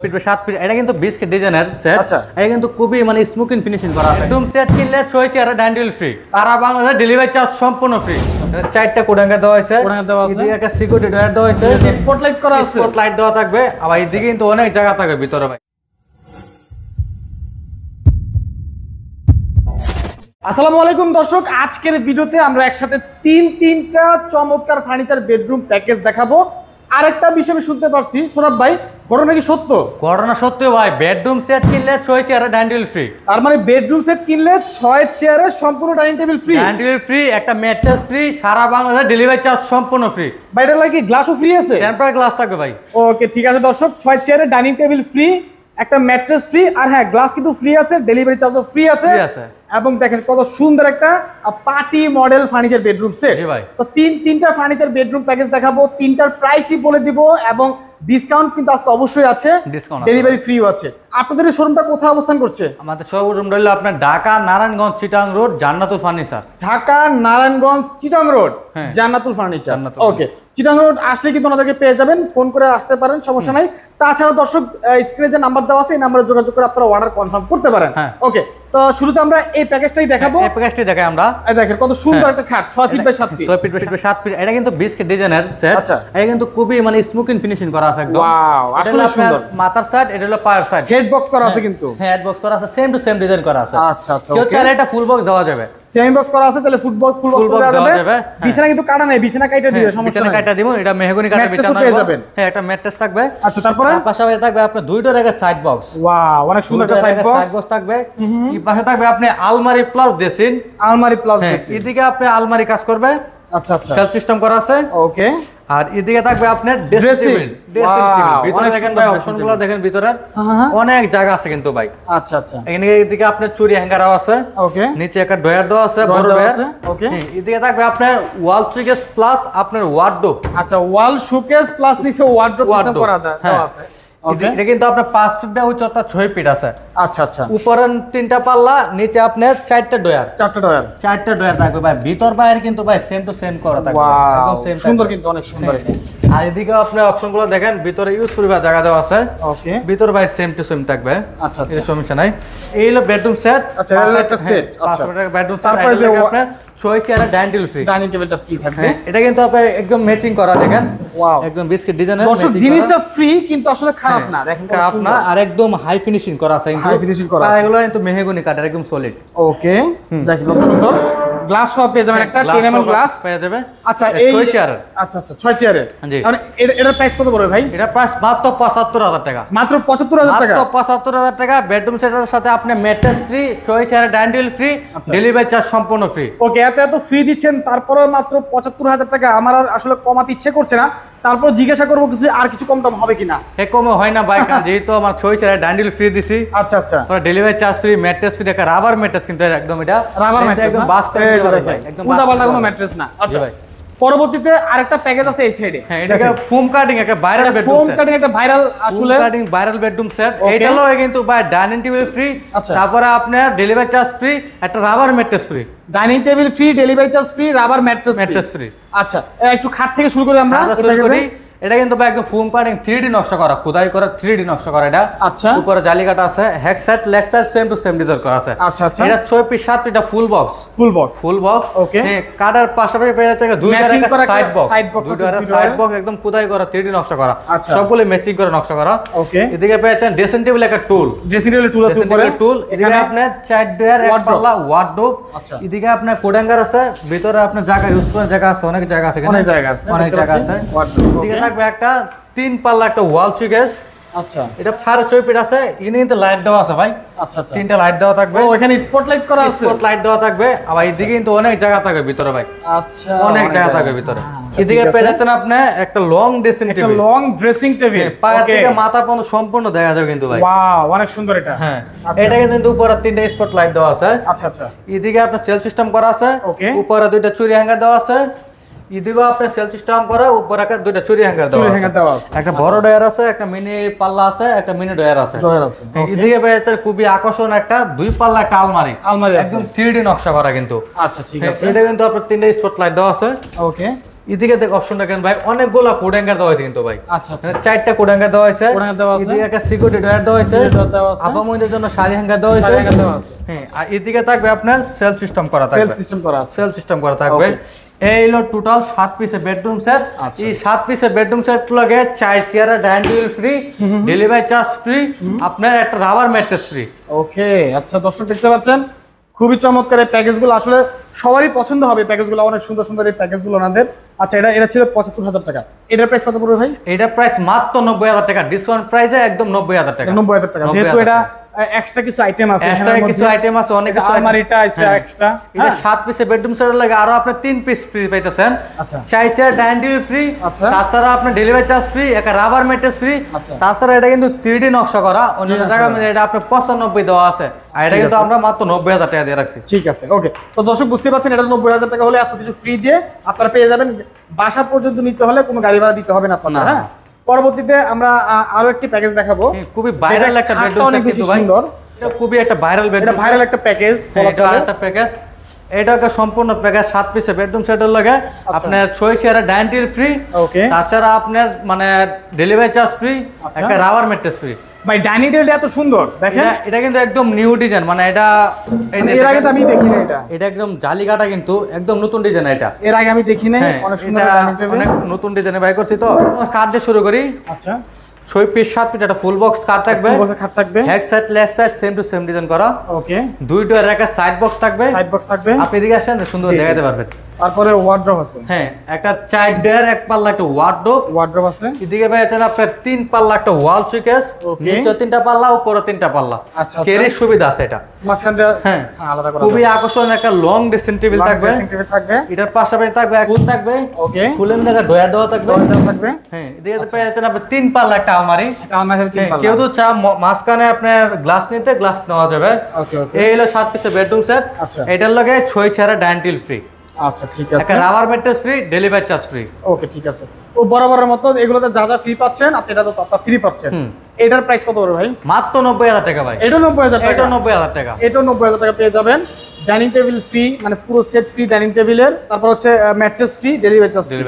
7 feet এটা কিন্তু biscuit ডিজাইনের সেট। আচ্ছা, এটা কিন্তু খুবই মানে স্মোকিং ফিনিশিং করা আছে। একদম সেট কিনলে 6 চেয়ার ডাইনিং ফ্রি। সারা বাংলাদেশে ডেলিভারি চার্জ সম্পূর্ণ ফ্রি। চারটা কোডাঙ্গা দেওয়া আছে, এদিকে একটা সিকিউরিটি ডয়ার দেওয়া আছে, স্পটলাইট করা আছে, স্পটলাইট দেওয়া থাকবে। আবার এদিকে কিন্তু অনেক জায়গা থাকবে ভিতরে ভাই। আসসালামু আলাইকুম দর্শক, আজকের ভিডিওতে আমরা একসাথে তিনটা চমৎকার ফার্নিচার বেডরুম প্যাকেজ দেখাবো। আরেকটা বিষয় আমি শুনতে পারছি সোনাব ভাই, ঘটনা কি সত্য? ঘটনা সত্য ভাই, বেডরুম সেট কিনলে 6 চেয়ার ডাইনিং টেবিল ফ্রি। তার মানে বেডরুম সেট কিনলে 6 চেয়ারের সম্পূর্ণ dining table free, dining table free, একটা ম্যাট্রেস ফ্রি, সারা বাংলাদেশে ডেলিভারি চার্জ সম্পূর্ণ ফ্রি। ভাই এটা লাগি গ্লাসও ফ্রি আছে? টেম্পার গ্লাস থাকবে ভাই। ওকে ঠিক আছে দর্শক, 6 চেয়ারের ডাইনিং টেবিল ফ্রি, একটা ম্যাট্রেস ফ্রি, আর হ্যাঁ গ্লাস কিন্তু ফ্রি আছে, ডেলিভারি চার্জও ফ্রি আছে। এবং দেখেন কত সুন্দর একটা party model furniture bedroom set. তো তিনটা ফার্নিচার বেডরুম প্যাকেজ দেখাবো, তিনটার প্রাইসই বলে দিব এবং ডিসকাউন্ট কিন্তু আজকে অবশ্যই আছে, ডেলিভারি ফ্রিও আছে। আপনাদের এই শোরুমটা কোথায় অবস্থান করছে? আমাদের শোরুম হলো আপনার ঢাকা নারায়ণগঞ্জ চিটাং রোড জান্নাতুল ফার্নিচার। ঢাকা নারায়ণগঞ্জ চিটাং রোড জান্নাতুল ফার্নিচার। ওকে, চিটাং রোড আসলে কিন্তু ওনাদেরকে পেয়ে যাবেন, ফোন করে আসতে পারেন, সমস্যা নাই। তাছাড়া দর্শক স্ক্রিনে যে নাম্বার দেওয়া আছে এই নাম্বারে যোগাযোগ করে আপনারা অর্ডার কনফার্ম করতে পারেন। ওকে, তো শুরুতে আমরা এই প্যাকেজটাই দেখাবো। এই প্যাকেজটি দেখাই আমরা। দেখেন কত সুন্দর একটা খাট, 6 feet by 7 feet. 6 feet by 7 feet. এটা কিন্তু বিস্কিট ডিজাইনের সেট। আচ্ছা, এটা কিন্তু খুবই মানে স্মোকিং ফিনিশিং করা আছে একদম। ওয়াও, আসলে সুন্দর। মাথার সাইড, এটা হলো পায়ের সাইড। হেড বক্স করা আছে কিন্তু। হেড বক্স করা আছে, সেম টু সেম ডিজাইন করা আছে। আচ্ছা আচ্ছা, কেউ চাইলে এটা ফুল বক্স দেওয়া যাবে। সেম বক্স করা আছে, তাহলে ফুল বক্স দেওয়া যাবে। বিছানা কিন্তু কাটা নাই, বিছানা কাটা দিবে, সমস্যা নাই। বিছানা কাটা দিব, এটা মেহগনি কাটা বিছানা পেয়ে যাবেন। হ্যাঁ, একটা ম্যাট্রেস থাকবে। আচ্ছা, তারপরে পাশাপাশি থাকবে আপনার দুই ডোর একটা সাইড বক্স। ওয়াও, অনেক সুন্দর একটা সাইড বক্স থাকবে। এই পাশে থাকবে আপনি আলমারি প্লাস ড্রেসিং। আলমারি প্লাস ড্রেসিং। এদিকে আপনি আলমারি কাজ করবে। আচ্ছা আচ্ছা, সেলফ সিস্টেম করা আছে। ওকে, আর এদিকে থাকবে আপনার ড্রেসিং টেবিল। ভিতরে দেখেন ভাই, অপশনগুলো দেখেন, ভিতরে অনেক জায়গা আছে কিন্তু ভাই। আচ্ছা আচ্ছা, এখানে এদিকে আপনার চুরি হ্যাঙ্গারও আছে। ওকে, নিচে একটা ডয়ার দেওয়া আছে, বড় ডয়ার। ওকে, এদিকে থাকবে আপনার ওয়াল শোকেস প্লাস আপনার ওয়ার্ডরোব। আচ্ছা, ওয়াল শোকেস প্লাস নিচে ওয়ার্ডরোব সিস্টেম করা আছে। এটা কিন্তু আপনার 5 ফিট বাই উচ্চতা 6 ফিট আছে। আচ্ছা আচ্ছা, উপরে 3টা পাল্লা, নিচে আপনার 4টা ডয়ার। 4টা ডয়ার থাকবে ভাই। ভিতর বাইরে কিন্তু ভাই সেম টু সেম করা থাকবে, একদম সেম। সুন্দর কিন্তু, অনেক সুন্দর। আর এদিকে আপনি অপশনগুলো দেখেন, ভিতরে ইউজ করবে জায়গা দেওয়া আছে। ওকে, ভিতর বাইরে সেম টু সেম থাকবে। আচ্ছা আচ্ছা, এই সমস্যা নাই। এই হলো বেডরুম সেট। আচ্ছা, এটা একটা সেট। আচ্ছা, বেডরুম সেট। তারপরে যে আপনার 6 চেয়ারের ডাইনিং টেবিল ফ্রি। ডাইনিং টেবিলটা ফ্রি থাকবে। এটা কিন্তু আপনি একদম ম্যাচিং করা, দেখেন। ওয়াও, একদম বিস্কিট ডিজাইনের। দর্শক জিনিসটা ফ্রি কিন্তু আসলে খারাপ না, দেখেন খারাপ না, আর একদম হাই ফিনিশিং করা আছে। হাই ফিনিশিং করা আছে, এগুলো কিন্তু মেহগনি কাঠের, একদম সলিড। ওকে, দেখেন কত সুন্দর। গ্লাস সহ পেয়ে যাবেন, একটা 10 mm গ্লাস পেয়ে যাবে। আচ্ছা, এই 6 চেয়ারের। আচ্ছা আচ্ছা, 6 চেয়ারের। মানে এটার প্রাইস কত পড়বে ভাই? এটা প্রাইস মাত্র 75,000 টাকা। মাত্র 75,000 টাকা। মাত্র 75,000 টাকা। বেডরুম সেটের সাথে আপনি ম্যাট্রেস ফ্রি, 6 চেয়ারের dining table free, delivery charge সম্পূর্ণ ফ্রি। ওকে, এত ফ্রি দিচ্ছেন, তারপরেও মাত্র 75,000 টাকা। আমার আসলে কমাতে ইচ্ছে করছে না, তারপর জিজ্ঞাসা করবো কিছু আর কিছু কম হবে কিনা। কমে হয় না ভাই, কারণ যেহেতু আমার 6 চেয়ারের ডাইনিং টেবিল ফ্রি দিছি। আচ্ছা আচ্ছা, delivery charge free, mattress free, একটা রাবার ম্যাট্রেস কিন্তু একদম, এটা রাবার ম্যাট্রেস, একদম বাস ভাই, একদম উল্টাপাল্টা কোনো ম্যাট্রেস না। আচ্ছা ভাই, পরবর্তীতে আরেকটা প্যাকেজ আছে এই সাইডে। হ্যাঁ, এটা ফোম কাটিং, একটা viral bedroom set. Foam cutting একটা ভাইরাল, আসলে কাটিং ভাইরাল বেডরুম সেট। এটালো কিন্তু ভাই ডাইনিং টেবিল ফ্রি, তারপরে আপনার ডেলিভারি চার্জ ফ্রি, একটা rubber mattress free. Dining table free, delivery charge free, rubber mattress free. আচ্ছা, একটু খাট থেকে শুরু করি আমরা। এটা কিন্তু ভাই একদম ফোম কাটিং 3D নকশা করা, খোদাই করা 3D নকশা করা এটা। আচ্ছা, উপরে জালি কাটা আছে, head set leg side same to same design করা আছে। আচ্ছা আচ্ছা, এটা 6 ফিট 7 ফিট ফুল বক্স। ওকে, কাটার পাশাপাশি পেয়ে যাচ্ছে দুইটা সাইড বক্স। দুইটা সাইড বক্স একদম খোদাই করা 3D নকশা করা, সবগুলো ম্যাচিং করে নকশা করা। ওকে, এদিকে পেয়ে যাচ্ছেন ড্রেসিং টেবিল, একটা টুল। ড্রেসিং টেবিল টুল আছে উপরে। এখানে আপনার 4 ডয়ার, এক পাল্লা ওয়ার্ডরোব। এদিকে আপনার কোডাঙ্গার আছে, ভিতরে আপনার জায়গা ইউজ করার জায়গা আছে, অনেক জায়গা আছে, অনেক জায়গা আছে। এদিকে থাকবে একটা 3 পাল্লা একটা ওয়াল শোকেস। আচ্ছা, এটা 6.5 ফিট আছে। এখানে কিন্তু লাইট দেওয়া আছে ভাই। আচ্ছা আচ্ছা, 3টা লাইট দেওয়া থাকবে। ও, এখানে স্পটলাইট করা আছে, স্পটলাইট দেওয়া থাকবে। আবার এদিকে কিন্তু অনেক জায়গা থাকবে ভিতরে ভাই। আচ্ছা, অনেক জায়গা থাকবে ভিতরে। এদিকে পেয়ে যাচ্ছেন আপনি একটা লং ড্রেসিং টেবিল। একটা লং ড্রেসিং টেবিল, পায়ের থেকে মাথা পর্যন্ত সম্পূর্ণ দেখা যাবে কিন্তু ভাই। ওয়াও, অনেক সুন্দর এটা। হ্যাঁ, এটা কিন্তু উপরে 3টা স্পটলাইট দেওয়া আছে। আচ্ছা আচ্ছা, এদিকে আপনার সেল সিস্টেম করা আছে। ওকে, উপরে 2টা চুরি হ্যাঙ্গার দেওয়া আছে। এদিকে আপনার সেল সিস্টেম করা, উপরে 2টা চুরি হ্যাঙ্গার দেওয়া আছে। একটা বড় ডয়ার আছে, একটা মিনি পাল্লা আছে, একটা মিনি ডয়ার আছে। এদিকে পেয়েছে খুবই আকর্ষণ একটা 2 পাল্লা একটা আলমারি, একদম 3D নকশা করা কিন্তু। আচ্ছা ঠিক আছে, এটা কিন্তু আপনার 3টা স্পটলাইট দেওয়া আছে। ওকে, এদিকে দেখ অপশনটা কেন ভাই অনেকগুলো কোড হ্যাঙ্গার দেওয়া হয়েছে কিন্তু ভাই। আচ্ছা আচ্ছা, মানে 4টা কোড হ্যাঙ্গার দেওয়া হয়েছে, এদিকে একটা সিকিউরিটি ডয়ার দেওয়া হয়েছে, আপাময়দের জন্য শাড়ি হ্যাঙ্গার দেওয়া হয়েছে। হ্যাঁ, আর এদিকে থাকবে আপনার সেলফ সিস্টেম করা থাকবে, সেলফ সিস্টেম করা থাকবে। এই হলো টোটাল 7 পিসের বেডরুম সেট। এই 7 পিসের বেডরুম সেট লাগে 4 chair dining table free, delivery charge free, আপনার একটা রাবার ম্যাট্রেস ফ্রি। ওকে, আচ্ছা দর্শক দেখতে পাচ্ছেন খুবই চমৎকার এই প্যাকেজগুলো, আসলে সবারই পছন্দ হবে প্যাকেজগুলো, অনেক সুন্দর সুন্দর এই প্যাকেজগুলো ওনাদের। আচ্ছা এটা ছিল 75,000 টাকা, এটার প্রাইস কত পড়বে ভাই? এটার প্রাইস মাত্র 90,000 টাকা, ডিসকাউন্ট প্রাইসে একদম 90,000 টাকা। 90,000 টাকা, যেহেতু এটা এক্সট্রা কিছু আইটেম আছে, এক্সট্রা কিছু আইটেম আছে, অনেক কিছু আলমারিটা আছে এক্সট্রা। এটা 7 পিসের বেডরুম সেটের লাগে আরো আপনি 3 পিস ফ্রি পাইতেছেন। আচ্ছা, 4 চেয়ার ডাইনিং টেবিল ফ্রি, তাছাড়া আপনার ডেলিভারি চার্জ ফ্রি, একটা রাবার ম্যাট্রেস ফ্রি। তাছাড়া এটা কিন্তু 3D নকশা করা, অন্য জায়গা মানে এটা আপনার 95 দেওয়া আছে, আর এটা কিন্তু আমরা মাত্র 90,000 টাকা দিয়ে রাখছি। ঠিক আছে, ওকে। তো দর্শক বুঝতে পারছেন এটা 90,000 টাকা হলে এত কিছু ফ্রি দিয়ে আপনারা পেয়ে যাবেন। বাসা পর্যন্ত নিতে হলে কোনো গাড়ি ভাড়া দিতে হবে না আপনাদের। হ্যাঁ, পরবর্তীতে আমরা আরো একটি প্যাকেজ দেখাবো, খুবই ভাইরাল একটা বেডরুম সেট কিন্তু ভাই, এটা খুবই একটা ভাইরাল বেডরুম, এটা ভাইরাল একটা প্যাকেজ, এটা একটা প্যাকেজ। এটা একটা সম্পূর্ণ প্যাকেজ 7 পিসের বেডরুম সেটের লাগে আপনার 6 চেয়ার ডাইনিং টেবিল ফ্রি, ওকে, তাছাড়া আপনার মানে ডেলিভারি চার্জ ফ্রি, একটা রাবার ম্যাট্রেস ফ্রি। ভাই ডাইনিং টেবিলটা এত সুন্দর দেখেন, এটা কিন্তু একদম নিউ ডিজাইন, মানে এটা এর আগে তো আমি দেখি না, এটা একদম জালি কাটা, কিন্তু একদম নতুন ডিজাইন। এটা এর আগে আমি দেখি না, অনেক সুন্দর ডাইনিং টেবিল, অনেক নতুন ডিজাইনে বাই করছি। তো কাট দিয়ে শুরু করি। আচ্ছা, 6 পিস 7 পিস একটা ফুল বক্স কাট থাকবে, ফুল বক্স কাট থাকবে, head side leg side same to same design করা, ওকে। 2 ডোর একটা সাইড বক্স থাকবে, আপনি এদিকে আসেন সুন্দর দেখাতে পারবেন। তারপরে ওয়ার্ড্রপ আছে, হ্যাঁ, একটা 4 ডোর এক পাল্লা একটা ওয়ার্ড্রপ আছে। এদিকে ভাই আছেন আপনার 3 পাল্লা একটা ওয়াল সুকেস, নিচে 3টা পাল্লা, উপরে 3টা পাল্লা। আচ্ছা, ক্যারির সুবিধা আছে এটা মাঝখান দিয়ে, হ্যাঁ আলাদা করা। খুবই আকর্ষণীয় একটা লং ড্রেসিং টেবিল থাকবে, এটার পাশাপাশি থাকবে ফুল থাকবে, ওকে, ফুলের মধ্যে ডয়ার দেওয়া থাকবে, হ্যাঁ। এদিকে ভাই আছেন আপনার 3 পাল্লা একটা আলমারি, কেউ তো চা মাঝখানে আপনার গ্লাস নিতে গ্লাস নেওয়া যাবে। এই হলো 7 পিসের বেডরুম সেট। এটার লগে 6 চেয়ার ডাইনিং টেবিল ফ্রি। আচ্ছা, ঠিক আছে, একটা rubber mattress free, delivery charge free. Okay, ঠিক আছে। ও বরাবরের মতো এগুলোতে যা যা ফ্রি পাচ্ছেন আপনি এটা তো তা ফ্রি পাচ্ছেন। এটার প্রাইস কত হবে ভাই? মাত্র 90,000 টাকা ভাই। এটা 90,000 টাকা, এটা 90,000 টাকা, এটা 90,000 টাকা পেয়ে যাবেন। ডাইনিং টেবিল ফ্রি, মানে পুরো সেট ফ্রি ডাইনিং টেবিলের, তারপর হচ্ছে mattress free, delivery charge free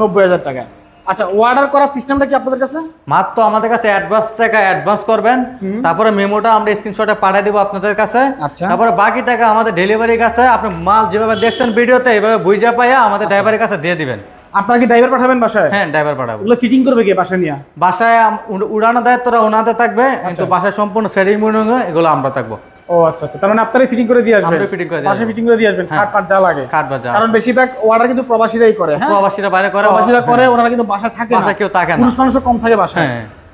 90,000 টাকা। আচ্ছা, অর্ডার করার সিস্টেমটা কি আপনাদের কাছে? মাত্র আমাদের কাছে অ্যাডভান্স টাকা অ্যাডভান্স করবেন, তারপরে মেমোটা আমরা স্ক্রিনশটে পাঠিয়ে দেব আপনাদের কাছে। তারপরে বাকি টাকা আমাদের ডেলিভারির কাছে, আপনি মাল যেভাবে দেখছেন ভিডিওতে এইভাবে বুঝা পাইয়া আমাদের ড্রাইভারের কাছে দিয়ে দিবেন। আপনারা কি ড্রাইভার পাঠাবেন বাসায়? হ্যাঁ, ড্রাইভার পাঠাবো। এগুলো ফিটিং করবে কি বাসায় নিয়ে? বাসায় উড়ানোর দায়িত্বটা ওনাদের থাকবে, কিন্তু বাসায় সম্পূর্ণ সেরিমনি এগুলো আমরা থাকবো। ও আচ্ছা আচ্ছা, তার মানে আপনারাই ফিটিং করে দিয়ে আসবেন? আমরা ফিটিং করে দিই, বাসায় ফিটিং করে দিয়ে আসবেন, কাট পাট যা লাগে, কাট বাট যা, কারণ বেশিরভাগ অর্ডার কিন্তু প্রবাসীরাই করে। হ্যাঁ, প্রবাসীরা বাইরে করে, প্রবাসীরা করে, ওনারা কিন্তু বাসায় থাকে না, বাসায় কেউ থাকে না, পুরুষ মানুষও কম থাকে বাসায়।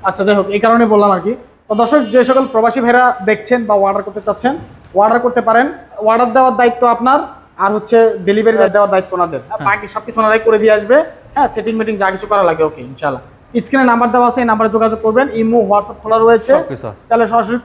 আচ্ছা, যাই হোক, এই কারণে বললাম আর কি। তো দর্শক, যে সকল প্রবাসী ভাইরা দেখছেন বা অর্ডার করতে চাচ্ছেন, অর্ডার করতে পারেন। অর্ডার দেওয়ার দায়িত্ব আপনার, আর হচ্ছে ডেলিভারি দেওয়ার দায়িত্ব ওনাদের। বাকি সবকিছু ওনারাই করে দিয়ে আসবে। হ্যাঁ, সেটিং মিটিং যা কিছু করা লাগে, ওকে, ইনশাআল্লাহ। স্ক্রিনে নাম্বার দেওয়া আছে, এই নাম্বারে যোগাযোগ করবেন। ইমো, হোয়াটসঅ্যাপ খোলা রয়েছে, তাহলে সরাসরি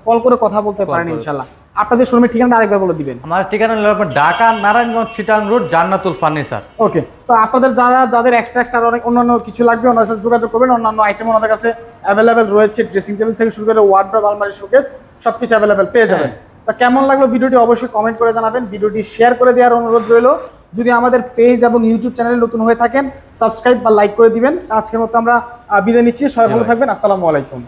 কল করে কথা বলতে পারেন ইনশাআল্লাহ। আপনাদের শোরুমের ঠিকানা আরেকবার বলে দিবেন। আমার ঠিকানা হলো ঢাকা নারায়ণগঞ্জ চিটাং রোড, জান্নাতুল ফার্নিচার। ওকে, তো আপনাদের যাদের এক্সট্রা অনেক অন্যান্য কিছু লাগবে, ওনার সাথে যোগাযোগ করবেন। অন্যান্য আইটেম ওনাদের কাছে অ্যাভেলেবেল রয়েছে, ড্রেসিং টেবিল থেকে শুরু করে ওয়ার্ডরোব, আলমারি, শোকেস সবকিছু অ্যাভেলেবেল পেয়ে যাবেন। তো কেমন লাগলো ভিডিওটি অবশ্যই কমেন্ট করে জানাবেন। ভিডিওটি শেয়ার করে দেওয়ার অনুরোধ রইল। যদি আমাদের পেজ এবং ইউটিউব চ্যানেলে নতুন হয়ে থাকেন, সাবস্ক্রাইব বা লাইক করে দিবেন। আজকের মতো আমরা বিদায় নিচ্ছি, সবাই ভালো থাকবেন। আসসালামু আলাইকুম।